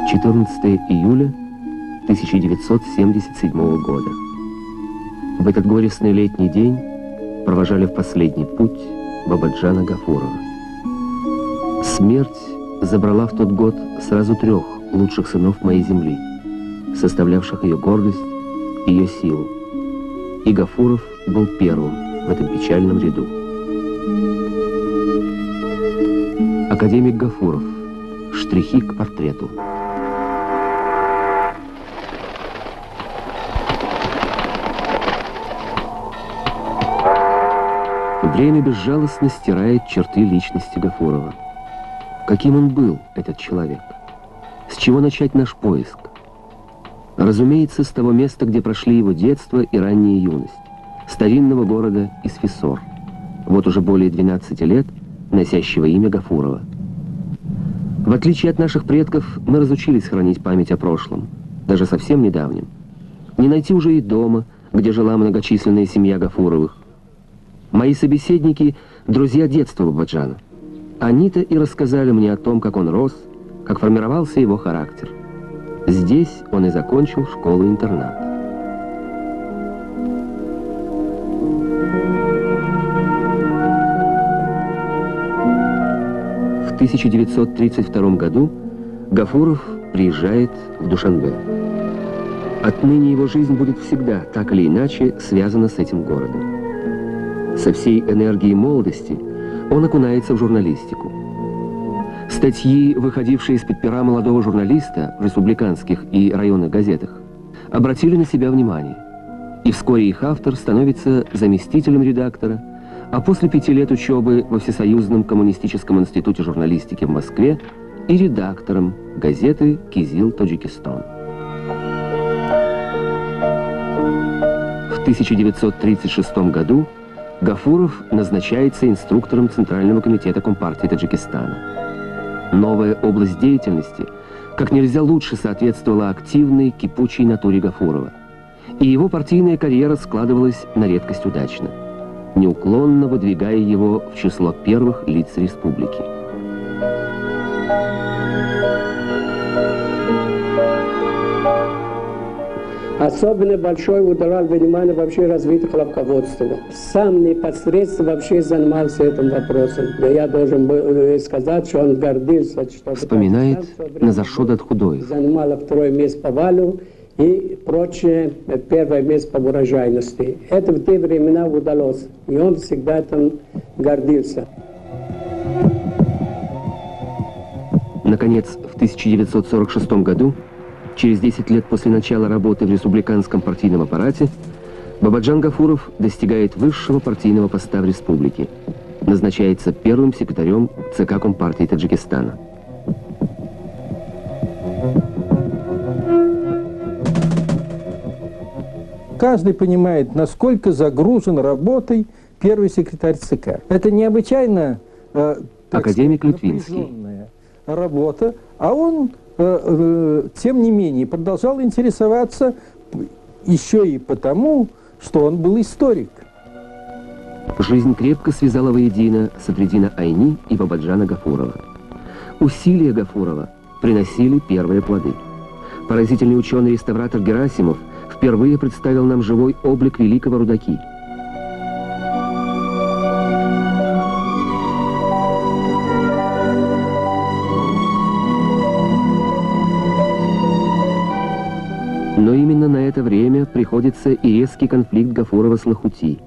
14 июля 1977 года. В этот горестный летний день провожали в последний путь Бабаджана Гафурова. Смерть забрала в тот год сразу 3 лучших сынов моей земли, составлявших ее гордость, ее силу. И Гафуров был первым в этом печальном ряду. Академик Гафуров. Штрихи к портрету. Время безжалостно стирает черты личности Гафурова. Каким он был, этот человек? С чего начать наш поиск? Разумеется, с того места, где прошли его детство и ранняя юность, старинного города Исфисор, вот уже более 12 лет носящего имя Гафурова. В отличие от наших предков, мы разучились хранить память о прошлом, даже совсем недавнем. Не найти уже и дома, где жила многочисленная семья Гафуровых. Мои собеседники — друзья детства Бабаджана. Они-то и рассказали мне о том, как он рос, как формировался его характер. Здесь он и закончил школу-интернат. В 1932 году Гафуров приезжает в Душанбе. Отныне его жизнь будет всегда, так или иначе, связана с этим городом. Со всей энергией молодости он окунается в журналистику. Статьи, выходившие из-под пера молодого журналиста в республиканских и районных газетах, обратили на себя внимание. И вскоре их автор становится заместителем редактора, а после 5 лет учебы во Всесоюзном коммунистическом институте журналистики в Москве и редактором газеты «Кизил Таджикистан». В 1936 году Гафуров назначается инструктором Центрального комитета Компартии Таджикистана. Новая область деятельности как нельзя лучше соответствовала активной, кипучей натуре Гафурова. И его партийная карьера складывалась на редкость удачно, неуклонно выдвигая его в число первых лиц республики. Особенно большой удар внимание вообще развития хлопководства. Сам непосредственно вообще занимался этим вопросом. Но я должен был сказать, что он гордился, что... Вспоминает Назаршод Худоев. Занимала 2-е место по валу и прочее 1-е место по урожайности. Это в те времена удалось. И он всегда там гордился. Наконец, в 1946 году, через 10 лет после начала работы в республиканском партийном аппарате, Бабаджан Гафуров достигает высшего партийного поста в республике. Назначается первым секретарем ЦК Компартии Таджикистана. Каждый понимает, насколько загружен работой первый секретарь ЦК. Это необычайно академик Литвинский. Работа, а он, тем не менее, продолжал интересоваться еще и потому, что он был историк. Жизнь крепко связала воедино Садриддина Айни и Бабаджана Гафурова. Усилия Гафурова приносили первые плоды. Поразительный ученый-реставратор Герасимов впервые представил нам живой облик великого Рудаки. Но именно на это время приходится и резкий конфликт Гафурова с Лахути,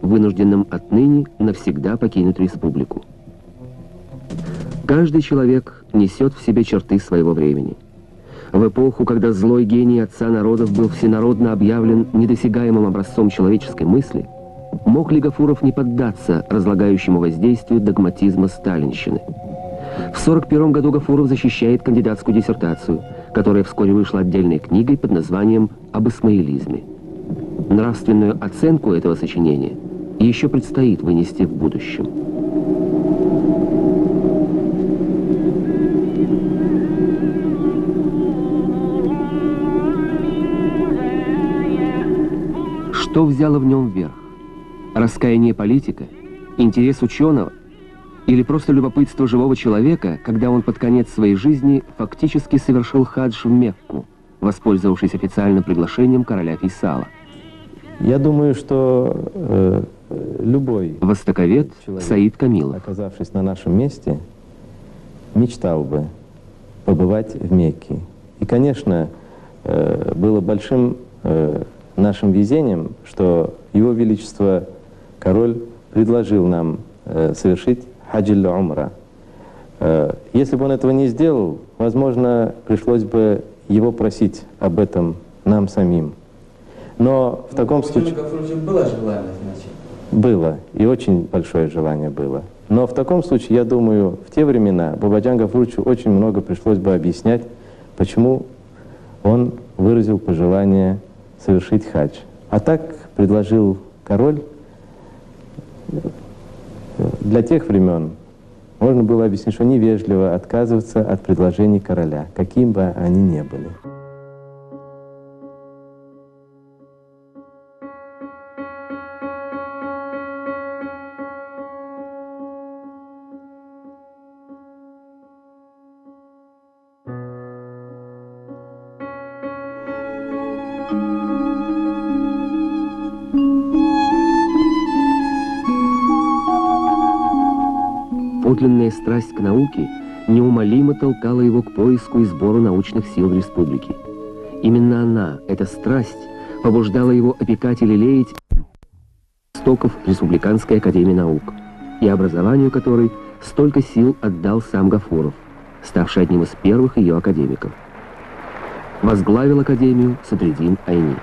вынужденным отныне навсегда покинуть республику. Каждый человек несет в себе черты своего времени. В эпоху, когда злой гений отца народов был всенародно объявлен недосягаемым образцом человеческой мысли, мог ли Гафуров не поддаться разлагающему воздействию догматизма сталинщины? В 1941 году Гафуров защищает кандидатскую диссертацию, которая вскоре вышла отдельной книгой под названием «Об исмаилизме». Нравственную оценку этого сочинения еще предстоит вынести в будущем. Что взяло в нем верх? Раскаяние политика Интерес ученого или просто любопытство живого человека, когда он под конец своей жизни фактически совершил хадж в Мекку, воспользовавшись официальным приглашением короля Фейсала? Я думаю, что любой Востоковед Саид Камилов. оказавшись на нашем месте, мечтал бы побывать в Мекке. И, конечно, было большим нашим везением, что Его Величество король предложил нам совершить хадж аль-умра. Если бы он этого не сделал, возможно, пришлось бы его просить об этом нам самим. Но в таком случае... Было желание, значит? Было, и очень большое желание было. Но в таком случае, я думаю, в те времена Бабаджан Гафуровичу очень много пришлось бы объяснять, почему он выразил пожелание совершить хадж. А так предложил король. Для тех времен можно было объяснить, что невежливо отказываться от предложений короля, каким бы они ни были. Подлинная страсть к науке неумолимо толкала его к поиску и сбору научных сил в республике. Именно она, эта страсть, побуждала его опекать и лелеять истоков Республиканской академии наук, и образованию которой столько сил отдал сам Гафуров, ставший одним из первых ее академиков. Возглавил академию Садриддин Айни.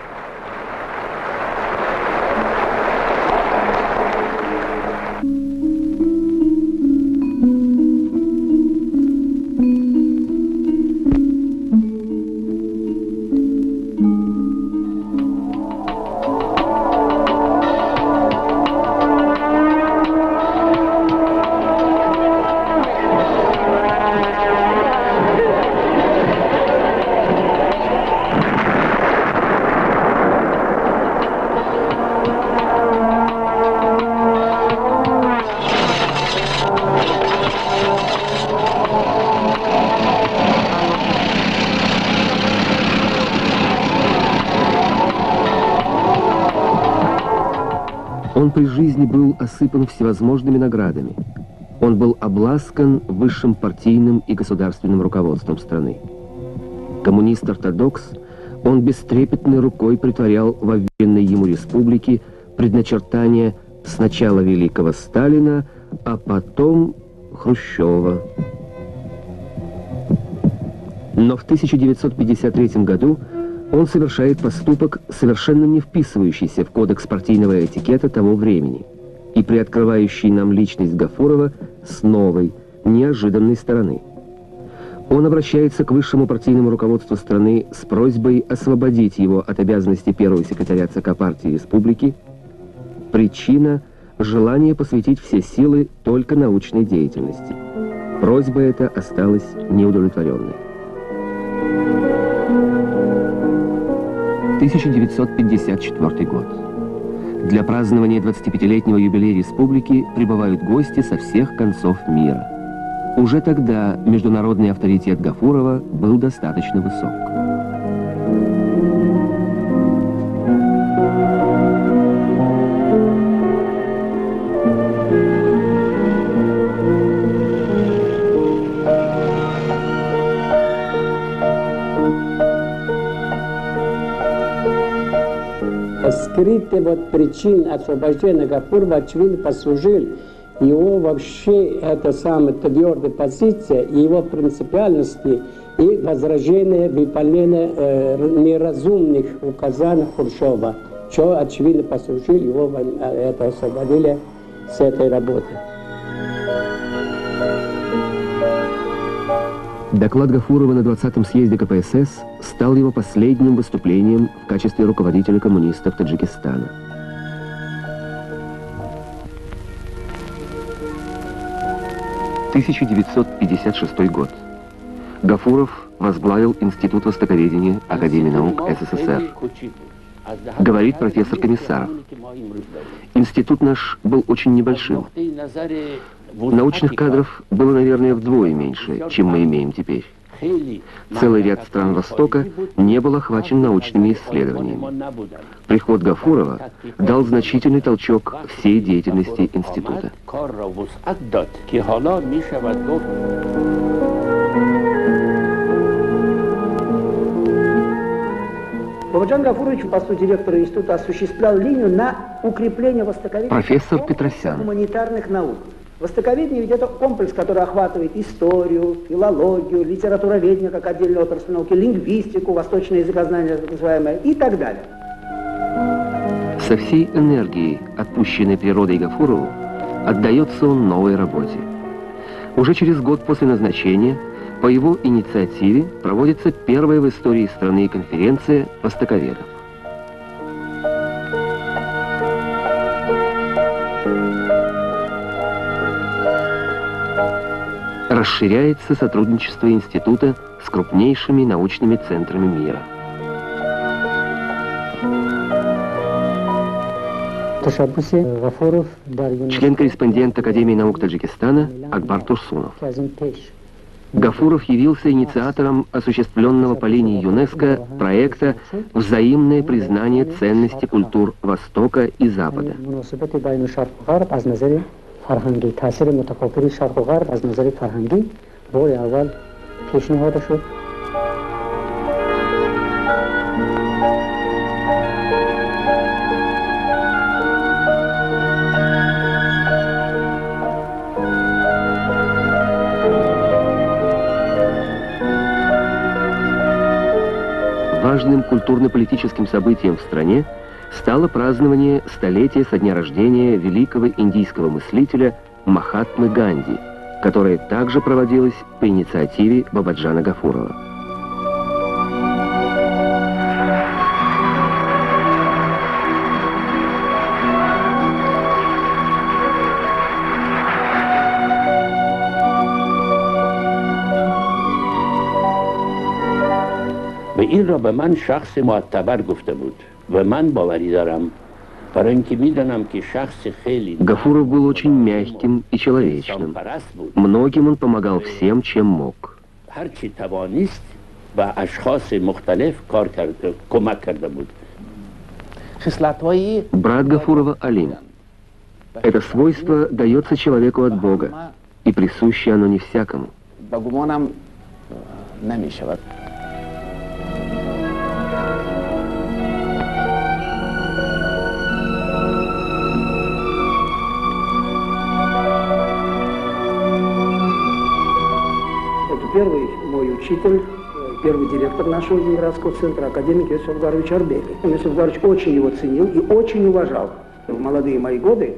Он при жизни был осыпан всевозможными наградами. Он был обласкан высшим партийным и государственным руководством страны. Коммунист-ортодокс, он бестрепетной рукой претворял в обвенной ему республике предначертания сначала великого Сталина, а потом Хрущева. Но в 1953 году он совершает поступок, совершенно не вписывающийся в кодекс партийного этикета того времени и приоткрывающий нам личность Гафурова с новой, неожиданной стороны. Он обращается к высшему партийному руководству страны с просьбой освободить его от обязанности первого секретаря ЦК партии республики. Причина – желание посвятить все силы только научной деятельности. Просьба эта осталась неудовлетворенной. 1954 год. Для празднования 25-летнего юбилея республики прибывают гости со всех концов мира. Уже тогда международный авторитет Гафурова был достаточно высок. Скрытый причин освобождения Гафурова, очевидно, послужил его вообще, это самая твердая позиция, и его принципиальности и возражение выполнения неразумных указаний Хрущева, что, очевидно, послужил его это освободили с этой работы. Доклад Гафурова на 20-м съезде КПСС стал его последним выступлением в качестве руководителя коммунистов Таджикистана. – 1956 год. Гафуров возглавил Институт востоковедения Академии наук СССР. Говорит профессор Комиссаров. Институт наш был очень небольшим. Научных кадров было, наверное, вдвое меньше, чем мы имеем теперь. Целый ряд стран Востока не был охвачен научными исследованиями. Приход Гафурова дал значительный толчок всей деятельности института. Бабаджан Гафурович, посту директора института, осуществлял линию на укрепление востоковедения Профессор Петросян. Гуманитарных наук. Востоковедение ведь это комплекс, который охватывает историю, филологию, литературоведение как отдельную отрасль науки, лингвистику, восточное языкознание так называемое и так далее. Со всей энергией, отпущенной природой Гафурову, отдается он новой работе. Уже через год после назначения по его инициативе проводится первая в истории страны конференция востоковедов. Расширяется сотрудничество института с крупнейшими научными центрами мира. Член-корреспондент Академии наук Таджикистана Акбар Турсунов. Гафуров явился инициатором осуществленного по линии ЮНЕСКО проекта «Взаимное признание ценности культур Востока и Запада». فرهنگی تاثیر متفاوتی شرق و غرب از نظر فرهنگی روی اول پیشنهاد شد. Важным культурно-политическим событием в стране стало празднование столетия со дня рождения великого индийского мыслителя Махатмы Ганди, которое также проводилось по инициативе Бабаджана Гафурова. و این را به من شخص معتبر گفته بود و من باوری دارم برای اینکه میدونم که شخص خیلی Гафуров был очень мягким и человечным. Многим он помогал всем, чем мог. هر چی توانست و اشخاص مختلف کار کرده کمک کرده بود. Брат Гафурова Алим. Это свойство дается человеку от Бога, и присуще оно не всякому. Первый мой учитель, первый директор нашего Ленинградского центра, академик Иосиф Авгарович Арбели. Иосиф Авгарович очень его ценил и очень уважал. В молодые мои годы,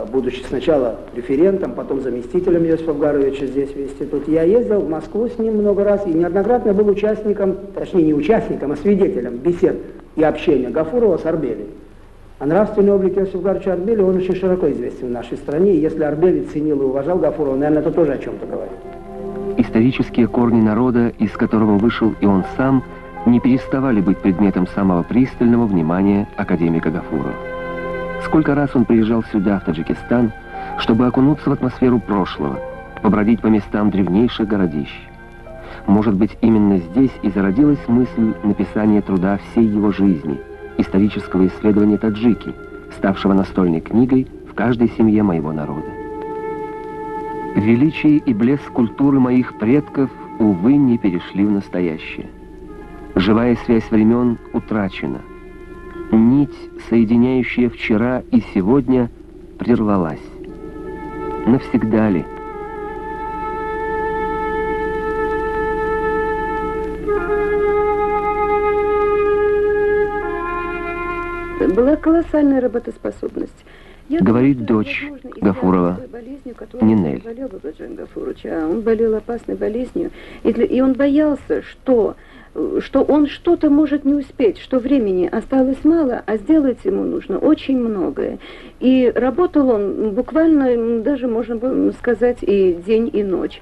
будучи сначала референтом, потом заместителем Иосифа Авгаровича здесь в институте, я ездил в Москву с ним много раз и неоднократно был участником, точнее не участником, а свидетелем бесед и общения Гафурова с Арбели. А нравственный облик Иосифа Авгаровича Арбели, он очень широко известен в нашей стране. И если Арбели ценил и уважал Гафурова, наверное, это тоже о чем-то говорит. Исторические корни народа, из которого вышел и он сам, не переставали быть предметом самого пристального внимания академика Гафурова. Сколько раз он приезжал сюда, в Таджикистан, чтобы окунуться в атмосферу прошлого, побродить по местам древнейших городищ. Может быть, именно здесь и зародилась мысль написания труда всей его жизни, исторического исследования таджики, ставшего настольной книгой в каждой семье моего народа. Величие и блеск культуры моих предков, увы, не перешли в настоящее. Живая связь времен утрачена. Нить, соединяющая вчера и сегодня, прервалась. Навсегда ли? Была колоссальная работоспособность. Говорит дочь Гафурова, Нинель. Он болел опасной болезнью, и он боялся, что он что-то может не успеть, что времени осталось мало, а сделать ему нужно очень многое. И работал он буквально, даже можно было сказать, и день, и ночь.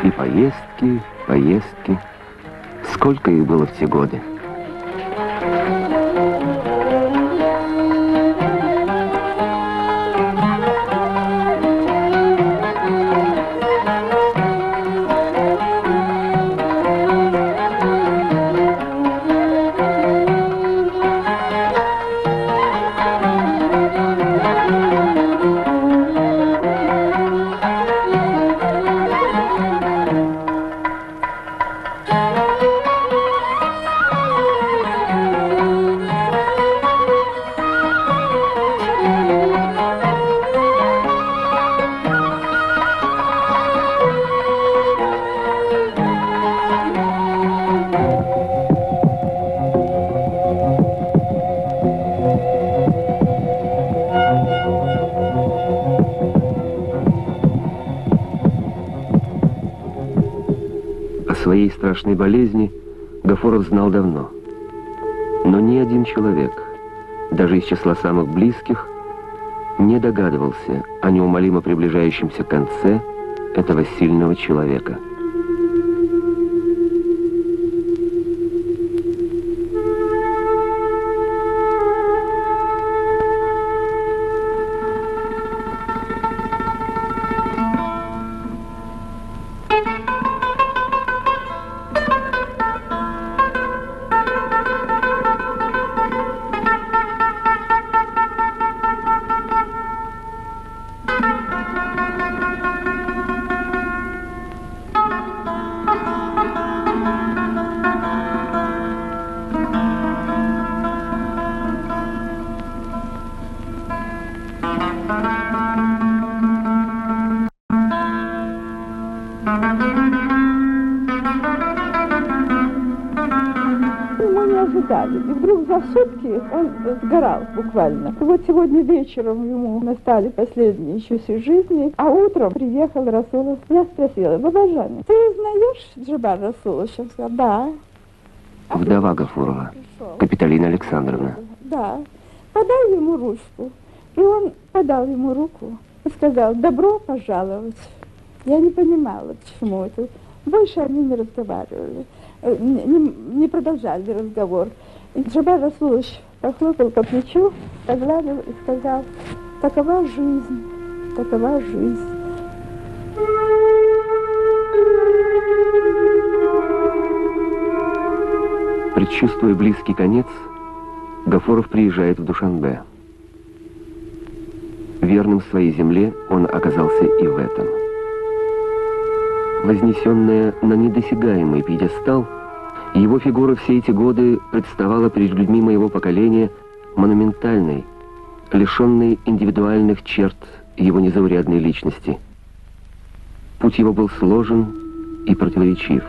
И поездки, поездки. Сколько их было в те годы? О своей страшной болезни Гафуров знал давно. Но ни один человек, даже из числа самых близких, не догадывался о неумолимо приближающемся конце этого сильного человека. И вдруг за сутки он сгорал буквально. И вот сегодня вечером ему настали последние часы жизни, а утром приехал Расулов. Я спросила: Бабажан, ты знаешь Джабар Расуловича? Он сказал: да. Вдова Гафурова, Капитолина Александровна. Да. Подай ему ручку. И он подал ему руку и сказал: добро пожаловать. Я не понимала, почему это. Больше они не разговаривали. Не продолжали разговор. И Джабар Расулович похлопал по плечу, погладил и сказал: такова жизнь, такова жизнь. Предчувствуя близкий конец, Гафуров приезжает в Душанбе. Верным своей земле он оказался и в этом. Вознесенная на недосягаемый пьедестал, его фигура все эти годы представала перед людьми моего поколения монументальной, лишенной индивидуальных черт его незаурядной личности. Путь его был сложен и противоречив.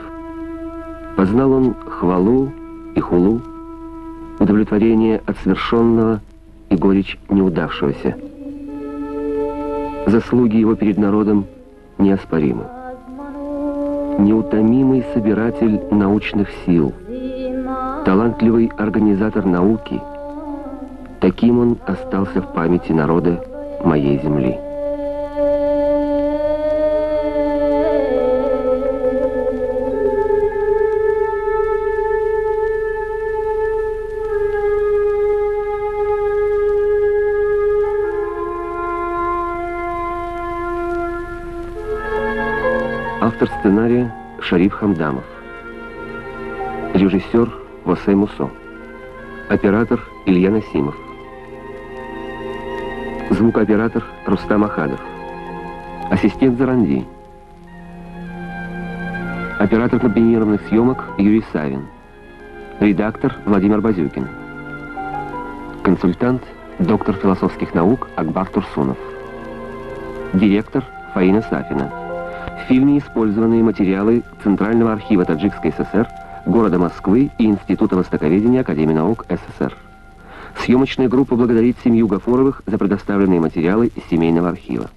Познал он хвалу и хулу, удовлетворение от свершенного и горечь неудавшегося. Заслуги его перед народом неоспоримы. Неутомимый собиратель научных сил, талантливый организатор науки, таким он остался в памяти народа моей земли. Автор сценария Шариф Хамдамов. Режиссер Восе Мусо. Оператор Илья Насимов. Звукооператор Рустам Ахадов. Ассистент Заранди. Оператор комбинированных съемок Юрий Савин. Редактор Владимир Базюкин. Консультант доктор философских наук Акбар Турсунов. Директор Фаина Сафина. В фильме использованы материалы Центрального архива Таджикской ССР, города Москвы и Института востоковедения Академии наук СССР. Съемочная группа благодарит семью Гафуровых за предоставленные материалы из семейного архива.